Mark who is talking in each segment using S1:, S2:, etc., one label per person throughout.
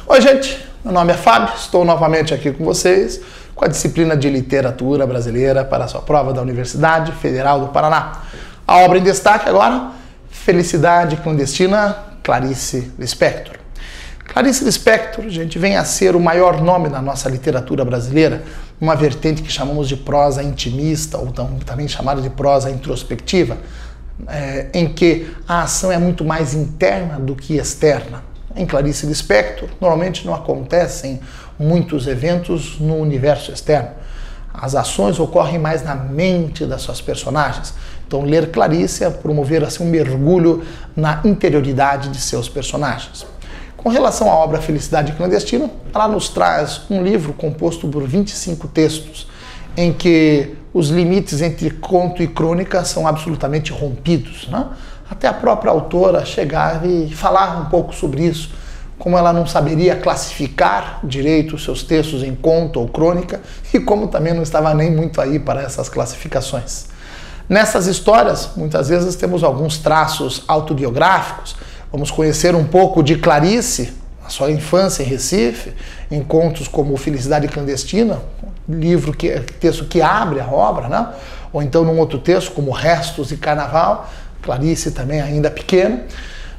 S1: Oi gente, meu nome é Fábio, estou novamente aqui com vocês com a disciplina de Literatura Brasileira para a sua prova da Universidade Federal do Paraná. A obra em destaque agora, Felicidade Clandestina, Clarice Lispector. Clarice Lispector, gente, vem a ser o maior nome da nossa literatura brasileira, uma vertente que chamamos de prosa intimista, ou também chamada de prosa introspectiva, em que a ação é muito mais interna do que externa. Em Clarice Lispector, normalmente não acontecem muitos eventos no universo externo. As ações ocorrem mais na mente das suas personagens. Então, ler Clarice é promover assim, um mergulho na interioridade de seus personagens. Com relação à obra Felicidade Clandestina, ela nos traz um livro composto por 25 textos, em que os limites entre conto e crônica são absolutamente rompidos, né? Até a própria autora chegar e falar um pouco sobre isso, como ela não saberia classificar direito os seus textos em conto ou crônica, e como também não estava nem muito aí para essas classificações. Nessas histórias, muitas vezes temos alguns traços autobiográficos. Vamos conhecer um pouco de Clarice, a sua infância em Recife, em contos como Felicidade Clandestina, texto que abre a obra, né? Ou então num outro texto como Restos e Carnaval, Clarice também ainda pequena.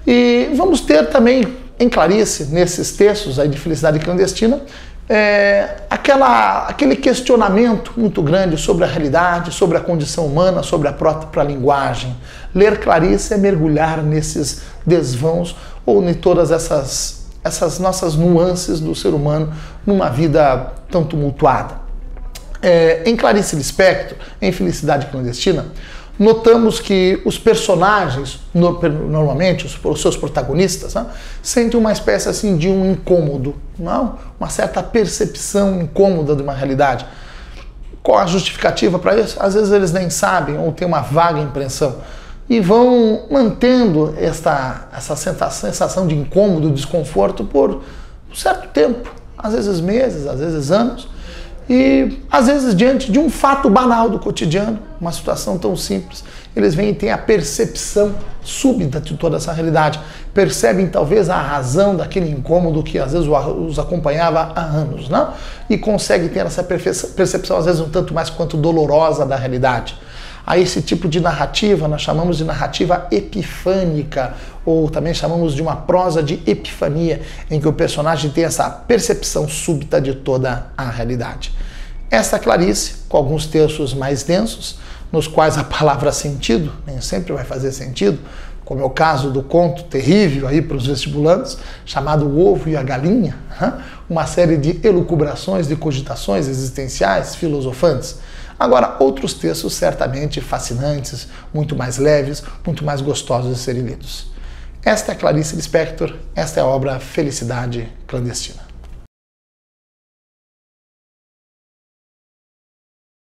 S1: E vamos ter também em Clarice, nesses textos aí de Felicidade Clandestina, aquele questionamento muito grande sobre a realidade, sobre a condição humana, sobre a própria linguagem. Ler Clarice é mergulhar nesses desvãos ou em todas essas nossas nuances do ser humano numa vida tão tumultuada. Em Clarice Lispector, em Felicidade Clandestina, notamos que os personagens, normalmente os seus protagonistas, né, sentem uma espécie assim de um incômodo, não? Uma certa percepção incômoda de uma realidade. Qual a justificativa para isso? Às vezes eles nem sabem ou têm uma vaga impressão e vão mantendo essa sensação de incômodo, desconforto por um certo tempo, às vezes meses, às vezes anos. E, às vezes, diante de um fato banal do cotidiano, uma situação tão simples, eles vêm e têm a percepção súbita de toda essa realidade. Percebem, talvez, a razão daquele incômodo que, às vezes, os acompanhava há anos, né? E conseguem ter essa percepção, às vezes, um tanto mais quanto dolorosa da realidade. A esse tipo de narrativa nós chamamos de narrativa epifânica, ou também chamamos de uma prosa de epifania, em que o personagem tem essa percepção súbita de toda a realidade. Essa Clarice, com alguns textos mais densos, nos quais a palavra sentido nem sempre vai fazer sentido, como é o caso do conto terrível aí para os vestibulandos, chamado O Ovo e a Galinha, uma série de elucubrações, de cogitações existenciais, filosofantes. Agora, outros textos certamente fascinantes, muito mais leves, muito mais gostosos de serem lidos. Esta é Clarice Lispector, esta é a obra Felicidade Clandestina.